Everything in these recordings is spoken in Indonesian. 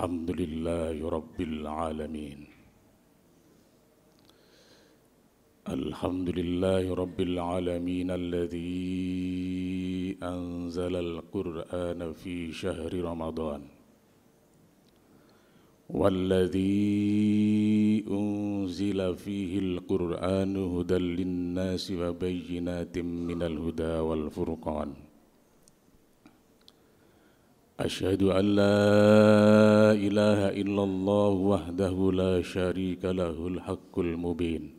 Alhamdulillahi Rabbil Alamin. Alhamdulillahi Rabbil Alamin alladhi anzala al-Qur'ana fi syahri Ramadan walladhi unzila fihi al-Qur'anu hudan lin-nasi wa bayyinatin minal huda wal furqan. Asyhadu an la ilaha illallah wahdahu la syarika lahul haqqul mubin.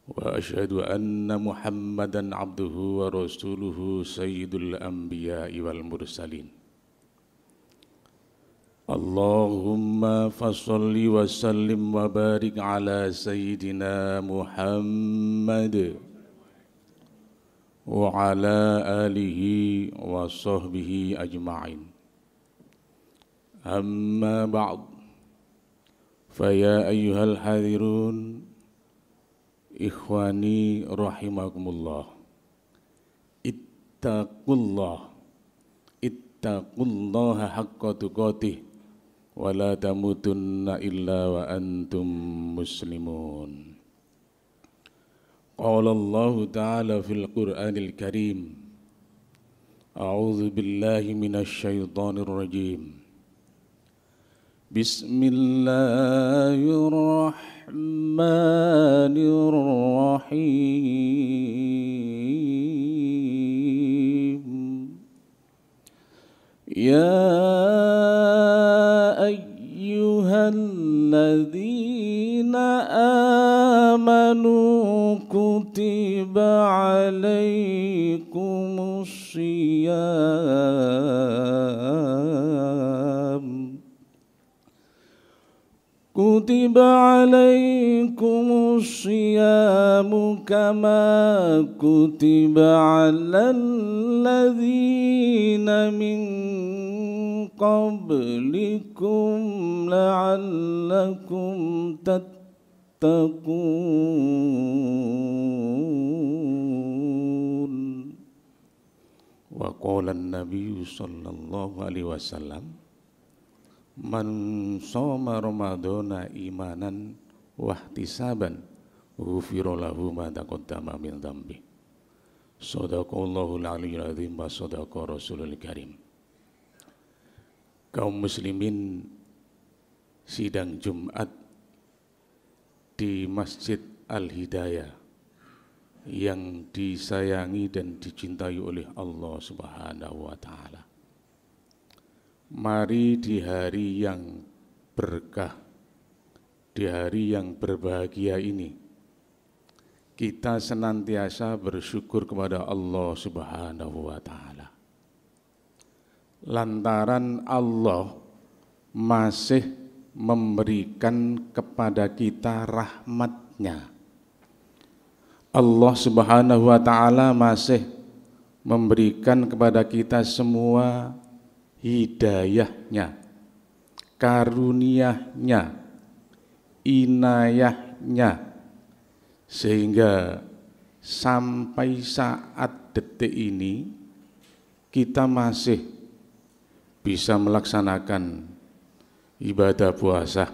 Wa asyhadu anna Muhammadan abduhu wa rasuluhu sayyidul anbiya'i wal mursalin. Allahumma fassalli wa sallim wa barik ala sayyidina Muhammad wa ala alihi wa sahbihi ajma'in. Amma ba'd, faya ayyuhal hadirun, ikhwani rahimakumullah, ittaqullaha haqqa tuqatih wa la tamutunna illa wa antum muslimun. Qala Allah Ta'ala fil Qur'anil Karim, A'udzu billahi minasy syaithanir rajim. Bismillahirrahmanirrahim. Ya ayyuhalladzina amanu kutiba alaikumus syiyam kama kutiba alal ladzina min qablikum la'allakum tattaqun. Wa qala an-nabiy sallallahu alaihi wasallam, man shoma ramadhana imanan wa ihtisaban ghufira lahu ma taqaddama min dhanbi. Shadaqallahul aliyyul azim wa shadaqa rasulul karim. Kaum muslimin, sidang Jumat di Masjid Al-Hidayah yang disayangi dan dicintai oleh Allah Subhanahu wa Ta'ala. Mari di hari yang berkah, di hari yang berbahagia ini, kita senantiasa bersyukur kepada Allah Subhanahu wa Ta'ala. Lantaran Allah masih memberikan kepada kita rahmat-Nya. Allah Subhanahu wa Ta'ala masih memberikan kepada kita semua hidayah-Nya, karunia-Nya, inayah-Nya, sehingga sampai saat detik ini kita masih bisa melaksanakan ibadah puasa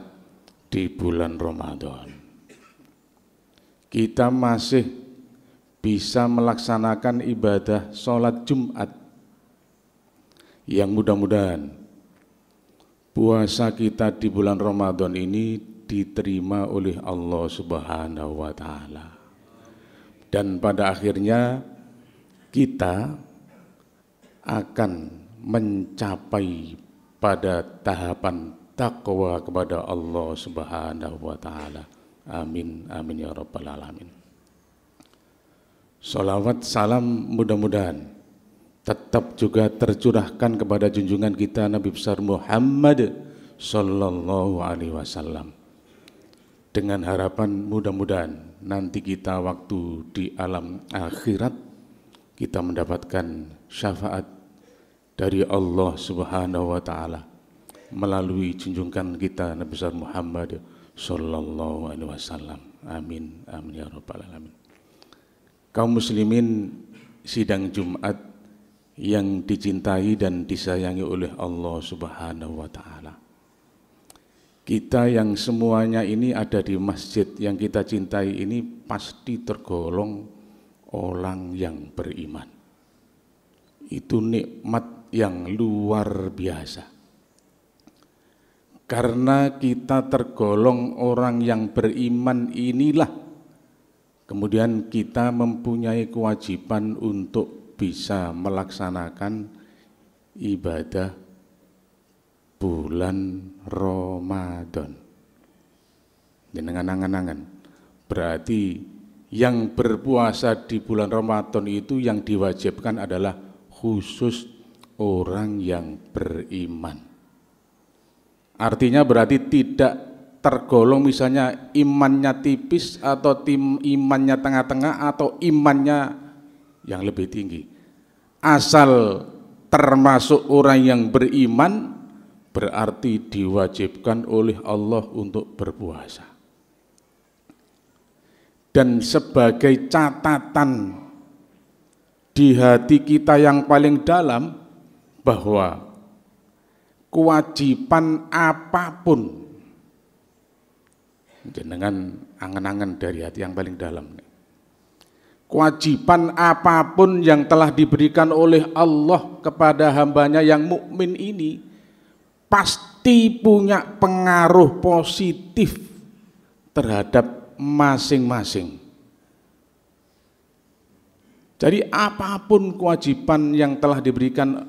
di bulan Ramadan. Kita masih bisa melaksanakan ibadah sholat Jumat, yang mudah-mudahan puasa kita di bulan Ramadan ini diterima oleh Allah Subhanahu wa Ta'ala. Dan pada akhirnya kita akan mencapai pada tahapan takwa kepada Allah Subhanahu wa Ta'ala. Amin, amin ya rabbal alamin. Salawat salam mudah-mudahan tetap juga tercurahkan kepada junjungan kita Nabi besar Muhammad sallallahu alaihi wasallam, dengan harapan mudah-mudahan nanti kita waktu di alam akhirat kita mendapatkan syafaat dari Allah Subhanahu wa Ta'ala melalui junjungan kita Nabi besar Muhammad sallallahu alaihi wasallam. Amin, amin ya rabbal alamin. Kaum muslimin, sidang Jumat yang dicintai dan disayangi oleh Allah Subhanahu wa Ta'ala. Kita yang semuanya ini ada di masjid yang kita cintai ini pasti tergolong orang yang beriman. Itu nikmat yang luar biasa. Karena kita tergolong orang yang beriman inilah, kemudian kita mempunyai kewajiban untuk bisa melaksanakan ibadah bulan Ramadan. Dengan angan-angan, berarti yang berpuasa di bulan Ramadan itu yang diwajibkan adalah khusus orang yang beriman. Artinya berarti tidak tergolong misalnya imannya tipis atau imannya tengah-tengah atau imannya yang lebih tinggi. Asal termasuk orang yang beriman berarti diwajibkan oleh Allah untuk berpuasa. Dan sebagai catatan di hati kita yang paling dalam bahwa kewajiban apapun, dengan angan-angan dari hati yang paling dalam, kewajiban apapun yang telah diberikan oleh Allah kepada hambanya yang mukmin ini pasti punya pengaruh positif terhadap masing-masing. Jadi apapun kewajiban yang telah diberikan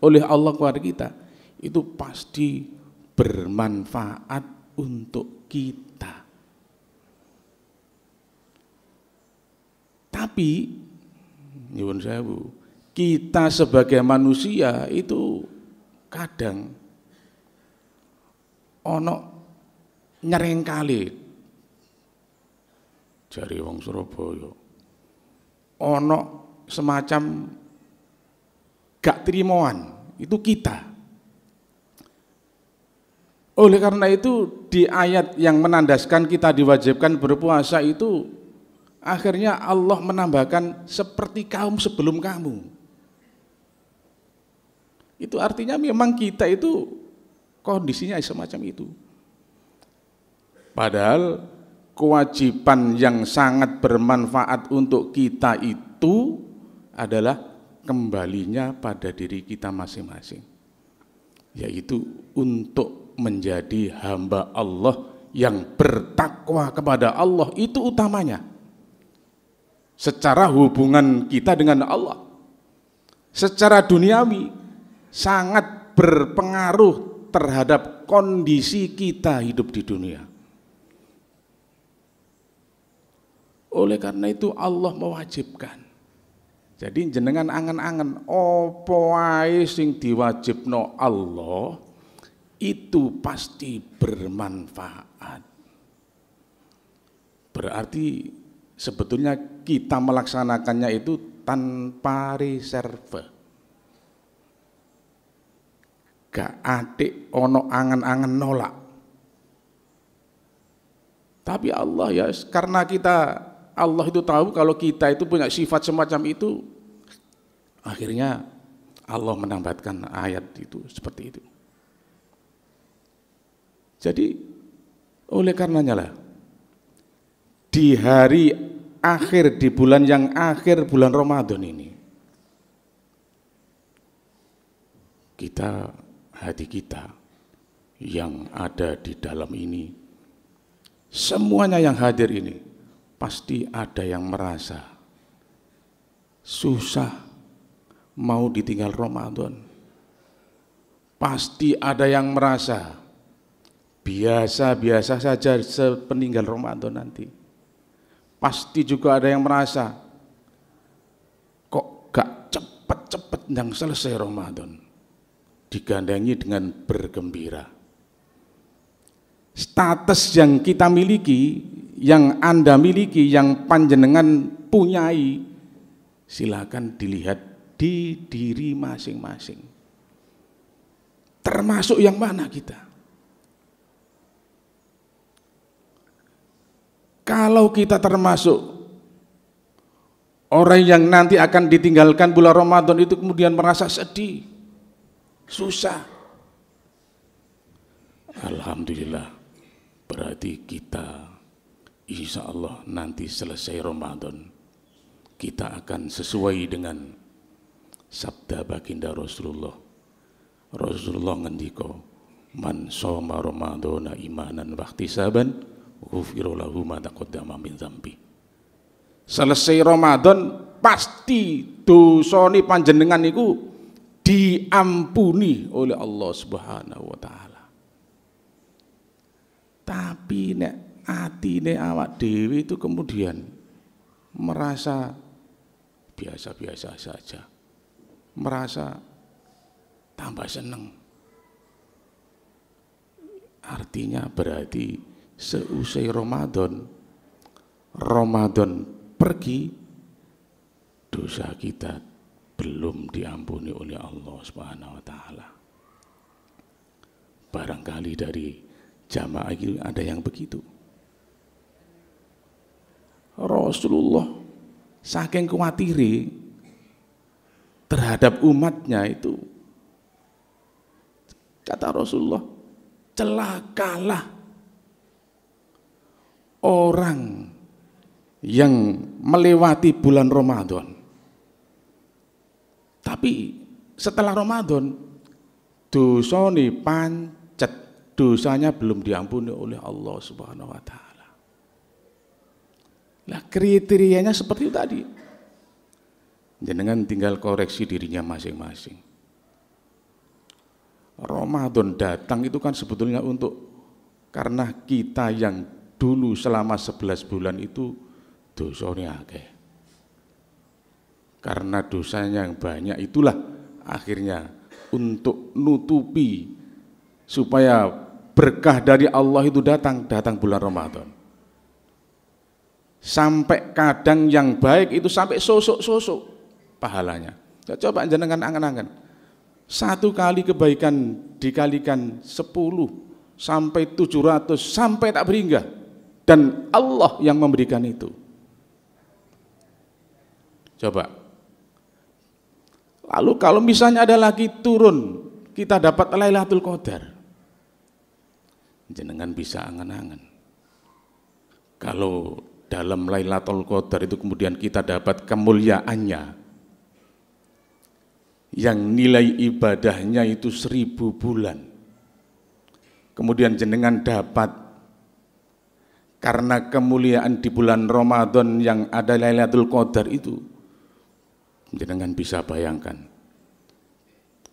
oleh Allah kepada kita itu pasti bermanfaat untuk kita. Tapi nyuwun sewu, kita sebagai manusia itu kadang ono nyerengkali jari wong Surabaya, ono semacam gak terimoan, itu kita. Oleh karena itu di ayat yang menandaskan kita diwajibkan berpuasa itu akhirnya Allah menambahkan seperti kaum sebelum kamu. Itu artinya memang kita itu kondisinya semacam itu. Padahal kewajiban yang sangat bermanfaat untuk kita itu adalah kembalinya pada diri kita masing-masing, yaitu untuk menjadi hamba Allah yang bertakwa kepada Allah, itu utamanya. Secara hubungan kita dengan Allah, secara duniawi sangat berpengaruh terhadap kondisi kita hidup di dunia. Oleh karena itu Allah mewajibkan. Jadi jenengan angen-angen apa wae sing diwajibno Allah itu pasti bermanfaat. Berarti sebetulnya kita melaksanakannya itu tanpa reserve. Gak atik ono angen-angen nolak. Tapi Allah ya, karena Allah itu tahu kalau kita itu punya sifat semacam itu, akhirnya Allah menambahkan ayat itu seperti itu. Jadi oleh karenanya lah, di hari akhir, di bulan yang akhir, bulan Ramadan ini, hati kita yang ada di dalam ini, semuanya yang hadir ini, pasti ada yang merasa susah mau ditinggal Ramadan. Pasti ada yang merasa biasa-biasa saja sepeninggal Ramadan nanti. Pasti juga ada yang merasa kok gak cepet-cepet yang selesai Ramadan. Digandengi dengan bergembira. Status yang kita miliki, yang Anda miliki, yang panjenengan punyai, silakan dilihat di diri masing-masing. Termasuk yang mana kita? Kalau kita termasuk Orang yang nanti akan ditinggalkan bulan Ramadan itu kemudian merasa sedih, susah. Alhamdulillah, berarti kita insya Allah nanti selesai Ramadan, kita akan sesuai dengan sabda baginda Rasulullah. Rasulullah ngendika, man shoma ramadhana imanan wa ihtisaban ghufira lahu ma taqaddama min dzambi. Selesai Ramadan pasti dosane panjenengan niku diampuni oleh Allah Subhanahu wa taala. Tapi nek atine awak dhewe itu kemudian merasa biasa-biasa saja, merasa tambah seneng. Artinya berarti seusai Ramadan pergi, dosa kita belum diampuni oleh Allah Subhanahu wa taala. Barangkali dari jamaah ini ada yang begitu. Rasulullah saking khawatir terhadap umatnya itu, kata Rasulullah, celakalah orang yang melewati bulan Ramadan, tapi setelah Ramadan dosane pancet, dosanya belum diampuni oleh Allah Subhanahu wa taala. Lah kriterianya seperti itu tadi. Jenengan tinggal koreksi dirinya masing-masing. Ramadan datang itu kan sebetulnya karena kita yang dulu selama 11 bulan itu dosanya akeh. Karena dosanya yang banyak itulah akhirnya untuk nutupi supaya berkah dari Allah itu datang bulan Ramadan. Sampai kadang yang baik itu sampai sosok-sosok pahalanya. Coba jenengan angan-angan. Satu kali kebaikan dikalikan 10 sampai 700 sampai tak berhingga, dan Allah yang memberikan itu. Coba. Lalu kalau misalnya ada lagi turun, kita dapat Lailatul Qadar. Jenengan bisa angan-angan. Kalau dalam Lailatul Qadar itu kemudian kita dapat kemuliaannya, yang nilai ibadahnya itu 1000 bulan. Kemudian jenengan dapat karena kemuliaan di bulan Ramadan yang ada Lailatul Qadar itu, jenengan bisa bayangkan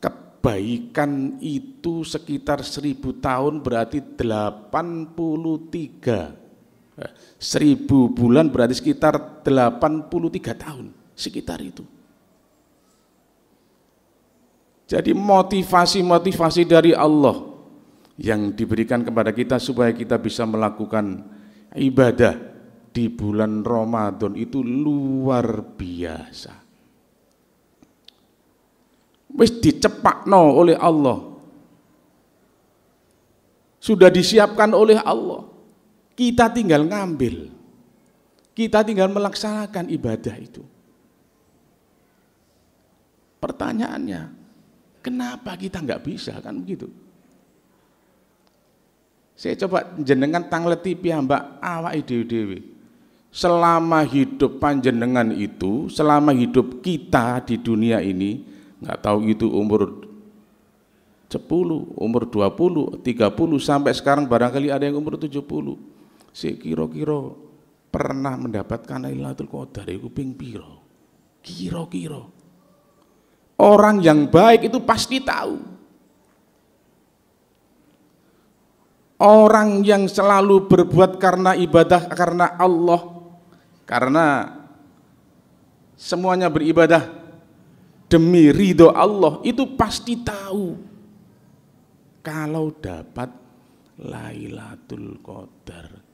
kebaikan itu sekitar 1000 tahun berarti 83. 1000 bulan berarti sekitar 83 tahun, sekitar itu. Jadi motivasi-motivasi dari Allah yang diberikan kepada kita supaya kita bisa melakukan ibadah di bulan Ramadan itu luar biasa. Wis dicepakno oleh Allah, sudah disiapkan oleh Allah, kita tinggal ngambil, kita tinggal melaksanakan ibadah itu. Pertanyaannya, kenapa kita nggak bisa, kan begitu? Saya coba jenengan tangleti piyambak awake dhewe-dhewe. Selama hidup panjenengan itu, selama hidup kita di dunia ini, nggak tahu itu umur 10, umur 20, 30, sampai sekarang barangkali ada yang umur 70. Kira-kira pernah mendapatkan Lailatul Qadar iku ping piro? Kira-kira. Orang yang baik itu pasti tahu. Orang yang selalu berbuat karena ibadah karena Allah, karena semuanya beribadah demi ridho Allah, itu pasti tahu kalau dapat Lailatul Qadar.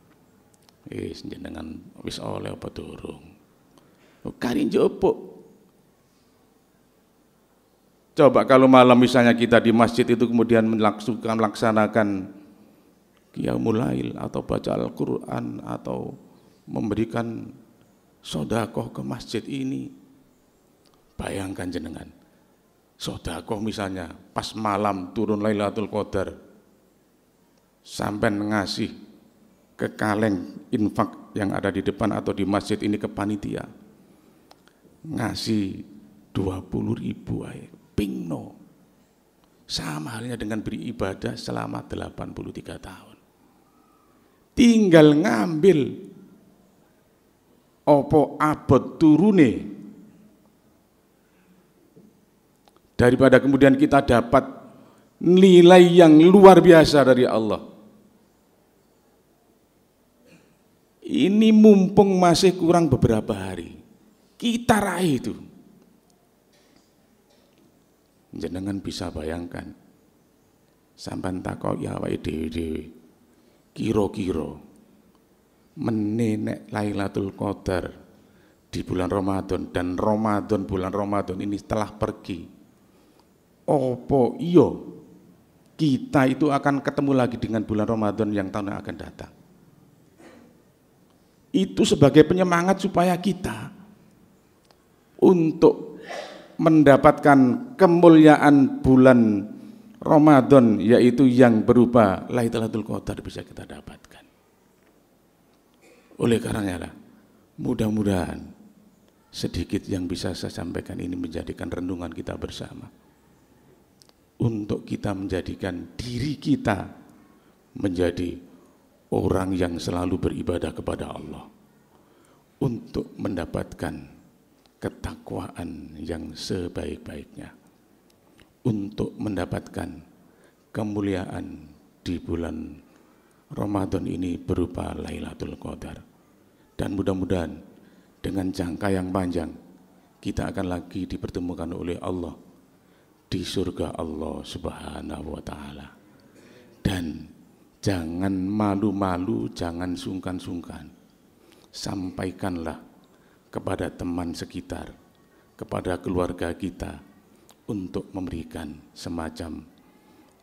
Jenengan wis oleh apa durung? Kari njopok. Coba kalau malam misalnya kita di masjid itu kemudian melaksanakan Qiyamul Lail atau baca Al-Qur'an atau memberikan sedekah ke masjid ini. Bayangkan jenengan, sedekah misalnya pas malam turun Lailatul Qadar, sampai ngasih ke kaleng infak yang ada di depan atau di masjid ini ke panitia, ngasih 20.000 aja, pingno. Sama halnya dengan beribadah selama 83 tahun. Tinggal ngambil opo abot turune, daripada kemudian kita dapat nilai yang luar biasa dari Allah. Ini mumpung masih kurang beberapa hari, kita raih itu. Jenengan bisa bayangkan, sampean takok ya awake dhewe-dhewe, kira-kira menenek Lailatul Qadar di bulan Ramadan dan bulan Ramadan ini telah pergi. Opo iyo kita itu akan ketemu lagi dengan bulan Ramadan yang tahun yang akan datang. Itu sebagai penyemangat supaya kita untuk mendapatkan kemuliaan bulan Ramadan, yaitu yang berupa Lailatul Qadar, bisa kita dapatkan. Oleh karenanya, mudah-mudahan sedikit yang bisa saya sampaikan ini menjadikan renungan kita bersama, untuk kita menjadikan diri kita menjadi orang yang selalu beribadah kepada Allah, untuk mendapatkan ketakwaan yang sebaik-baiknya, untuk mendapatkan kemuliaan di bulan Ramadan ini berupa Lailatul Qadar. Dan mudah-mudahan dengan jangka yang panjang kita akan lagi dipertemukan oleh Allah di surga Allah Subhanahu wa taala. Dan jangan malu-malu, jangan sungkan-sungkan, sampaikanlah kepada teman sekitar, kepada keluarga kita, untuk memberikan semacam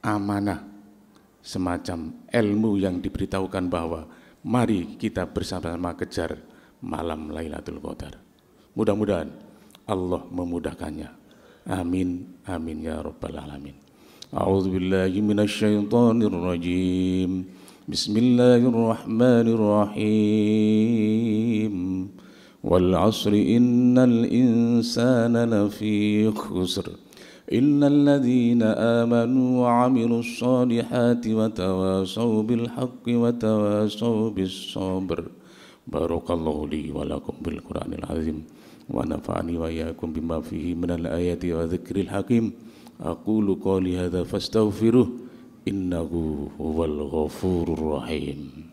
amanah, semacam ilmu yang diberitahukan bahwa mari kita bersama-sama kejar malam Lailatul Qadar. Mudah-mudahan Allah memudahkannya. Amin, amin ya rabbal alamin. A'udzubillahi minasyaitonirrajim. Bismillahirrahmanirrahim. Wal 'asri innal insana lafi khusr illal ladzina amanu wa 'amilus solihati wa tawasaw bil haqqi wa tawasaw bis sabr. Barakallahu li wa lakum bil Qur'anil azim wa nafa'ani wa iyyakum bima fihi minal ayati wa dzikril hakim. Aqulu qouli hadza fastaghfiruh innahu huwal ghafurur rahim.